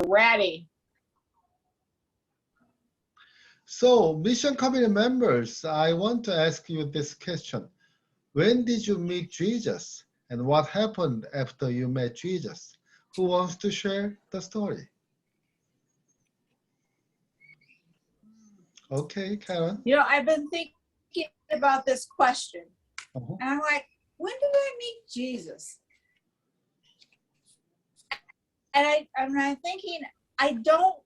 ready. So, Mission Committee members, I want to ask you this question. When did you meet Jesus? And what happened after you met Jesus? Who wants to share the story? Okay, Karen. You know, I've been thinking about this question. Uh-huh. And I'm like, when did I meet Jesus? And I'm thinking, I don't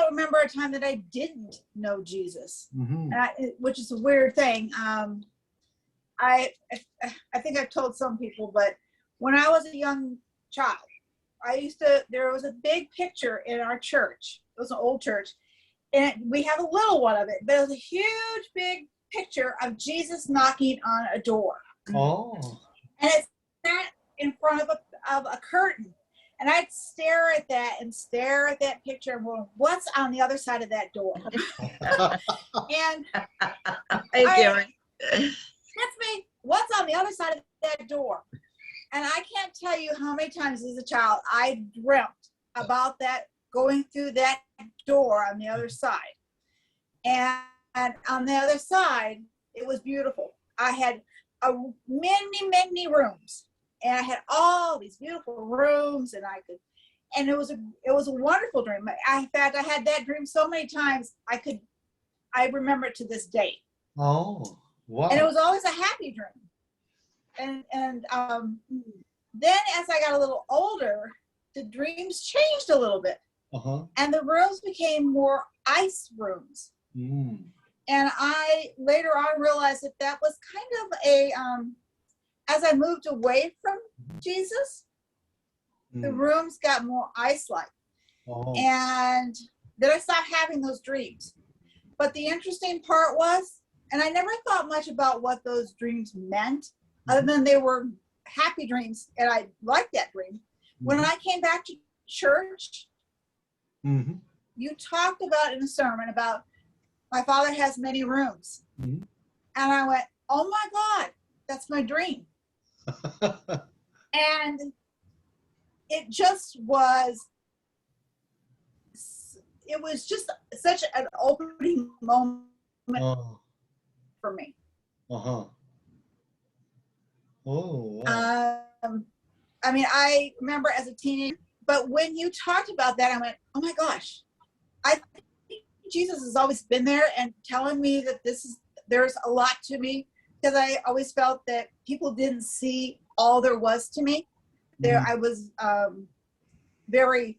remember a time that I didn't know Jesus, Mm-hmm. which is a weird thing. I think I've told some people, but when I was a young child, there was a big picture in our church. It was an old church, and we have a little one of it, but it was a huge, big picture of Jesus knocking on a door. Oh. And it's sat in front of a curtain. And I'd stare at that picture and go, what's on the other side of that door? And Hey, Karen. that's me. What's on the other side of that door? And I can't tell you how many times as a child I dreamt about that, going through that door on the other side. And on the other side, it was beautiful. I had many rooms. And I had all these beautiful rooms, and it was a wonderful dream. In fact, I had that dream so many times, I remember it to this day. Oh, wow. And it was always a happy dream. And then as I got a little older, the dreams changed a little bit. Uh-huh. And the rooms became more ice rooms. Mm. And I later on realized that was kind of as I moved away from Jesus, the rooms got more ice-like. Oh. And then I stopped having those dreams. But the interesting part was, and I never thought much about what those dreams meant, other than they were happy dreams, and I liked that dream. When I came back to church, you talked about in a sermon about my Father has many rooms. And I went, oh my God, that's my dream. And it was just such an opening moment for me. Uh-huh. Oh, wow. I mean, I remember as a teenager, but when you talked about that, I went, oh my gosh, I think Jesus has always been there and telling me that there's a lot to me, because I always felt that people didn't see all there was to me. I was very,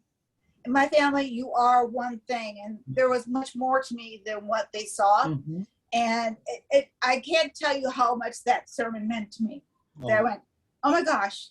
in my family, you are one thing, and there was much more to me than what they saw. And I can't tell you how much that sermon meant to me. That I went, oh my gosh,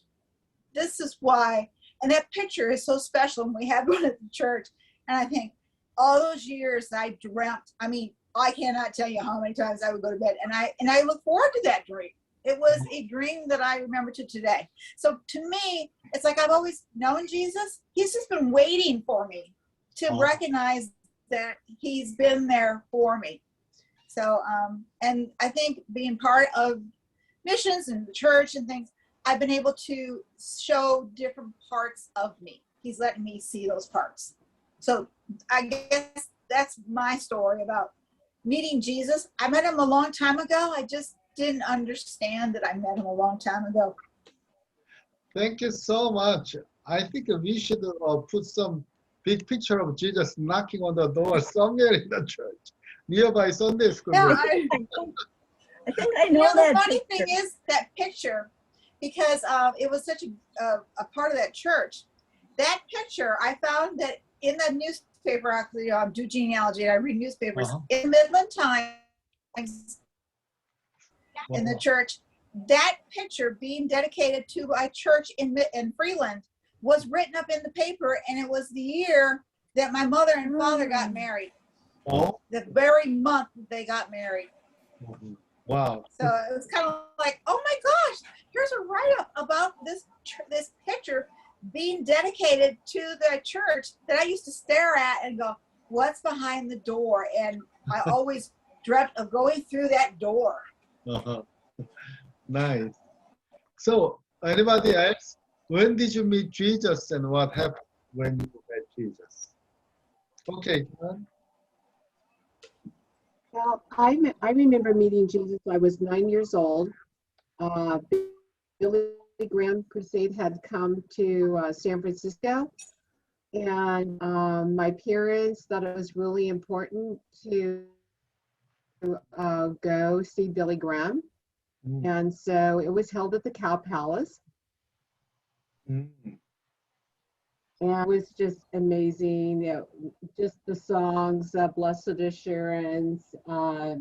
this is why. And that picture is so special, and we had one at the church. And I think all those years I dreamt, I mean, I cannot tell you how many times I would go to bed, and I look forward to that dream. It was a dream that I remember to today. So to me, it's like I've always known Jesus. He's just been waiting for me to recognize that he's been there for me. So, and I think being part of missions and the church and things, I've been able to show different parts of me. He's letting me see those parts. So I guess that's my story about meeting Jesus. I met him a long time ago. I just didn't understand that I met him a long time ago. Thank you so much. I think we should put some big picture of Jesus knocking on the door somewhere in the church, nearby Sunday school. Yeah, I think I know the that funny picture. thing is that picture, because it was such a part of that church. That picture, I found that in the newspaper, actually, do genealogy, and I read newspapers, in Midland Times, in the church, that picture being dedicated to a church in Freeland was written up in the paper, and it was the year that my mother and father got married. The very month they got married. Wow. So it was kind of like, oh my gosh, here's a write-up about this picture being dedicated to the church that I used to stare at and go, what's behind the door? And I always dreamt of going through that door. Nice. So, anybody else? When did you meet Jesus, and what happened when you met Jesus? Okay, Karen. Well, I remember meeting Jesus. I was 9 years old. Uh, Billy Graham Crusade had come to San Francisco, and my parents thought it was really important to go see Billy Graham. Mm, And so it was held at the Cow Palace, mm, and it was just amazing. Just the songs, Blessed Assurance, all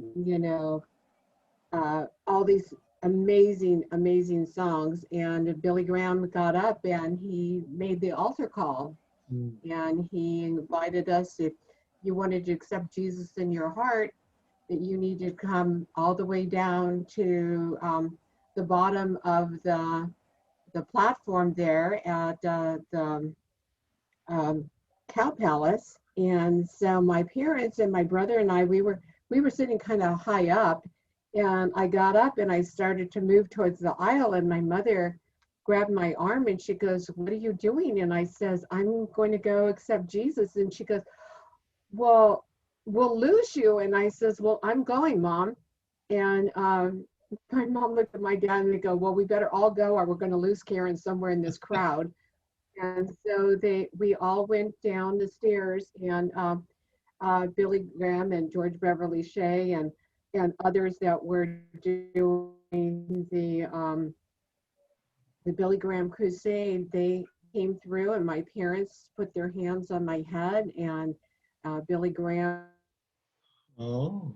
these amazing, amazing songs. And Billy Graham got up and he made the altar call, mm, and he invited us, if you wanted to accept Jesus in your heart, that you need to come all the way down to the bottom of the platform there at the Cow Palace. And so my parents and my brother and I, we were sitting kind of high up, and I got up and I started to move towards the aisle, and my mother grabbed my arm and she goes, "What are you doing?" And I says, "I'm going to go accept Jesus." And she goes, "Well, we'll lose you." And I says, "Well, I'm going, Mom." And my mom looked at my dad and they go, "Well, we better all go or we're going to lose Karen somewhere in this crowd." And so we all went down the stairs, and Billy Graham and George Beverly Shea and others that were doing the Billy Graham Crusade, they came through, and my parents put their hands on my head, and Billy Graham. oh,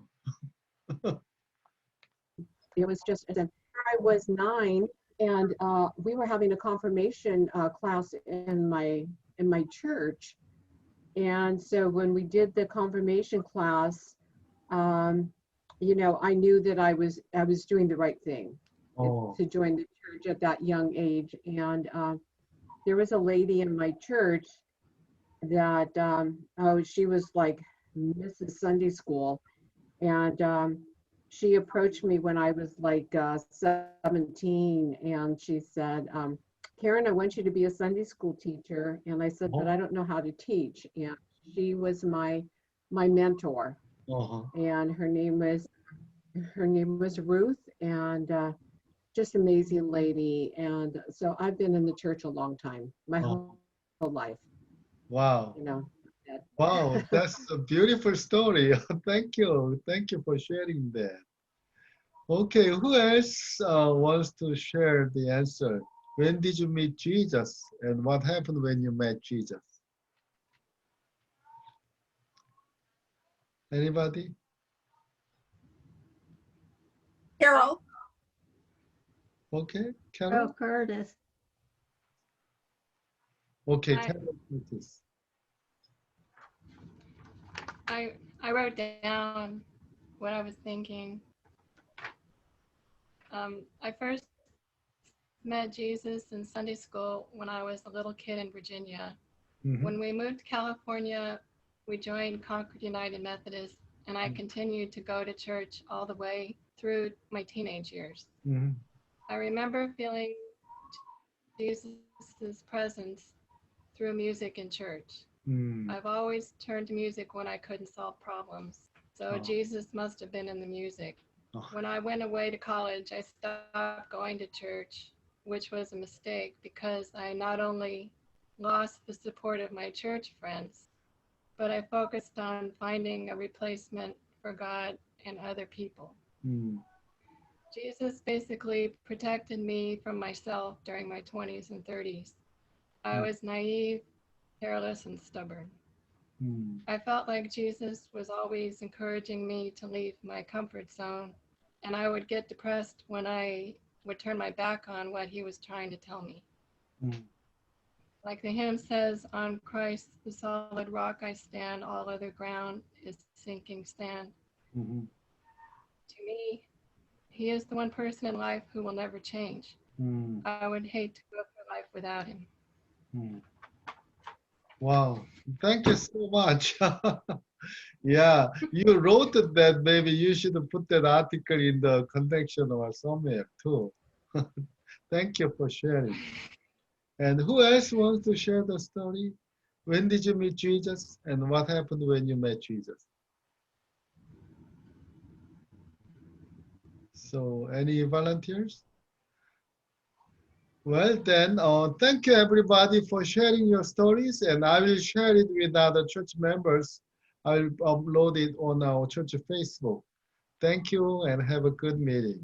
It was just, and I was 9, and we were having a confirmation class in my church. And so when we did the confirmation class, I knew that I was doing the right thing oh, to join the church at that young age. And there was a lady in my church that, she was like Mrs. Sunday School. And she approached me when I was like 17, and she said, "Karen, I want you to be a Sunday school teacher." And I said, "But oh, I don't know how to teach." And she was my mentor, uh-huh, and her name was Ruth, and just amazing lady. And so I've been in the church a long time, my uh, whole life, wow. you know. Wow, that's a beautiful story. Thank you. Thank you for sharing that. Okay, who else wants to share the answer? When did you meet Jesus and what happened when you met Jesus? Anybody? Carol. Okay, Oh, Carol? Curtis. Okay, I, Carol, please. I wrote down what I was thinking. I first met Jesus in Sunday school when I was a little kid in Virginia. Mm-hmm. When we moved to California, we joined Concord United Methodist, and I continued to go to church all the way through my teenage years. Mm-hmm. I remember feeling Jesus' presence through music in church. Mm. I've always turned to music when I couldn't solve problems. So Oh. Jesus must have been in the music. Oh. When I went away to college, I stopped going to church, which was a mistake because I not only lost the support of my church friends, but I focused on finding a replacement for God and other people. Mm. Jesus basically protected me from myself during my 20s and 30s. I was naive, careless, and stubborn. Mm. I felt like Jesus was always encouraging me to leave my comfort zone, and I would get depressed when I would turn my back on what he was trying to tell me. Mm. Like the hymn says, "On Christ, the solid rock I stand, all other ground is sinking sand." Mm-hmm. To me, he is the one person in life who will never change. Mm. I would hate to go through life without him. Mm. Wow, thank you so much. Yeah, you wrote that. Maybe you should put that article in the connection or somewhere too. Thank you for sharing. And who else wants to share the story? When did you meet Jesus? And what happened when you met Jesus? So, any volunteers? Well, then, thank you everybody for sharing your stories, and I will share it with other church members. I'll upload it on our church Facebook. Thank you and have a good meeting.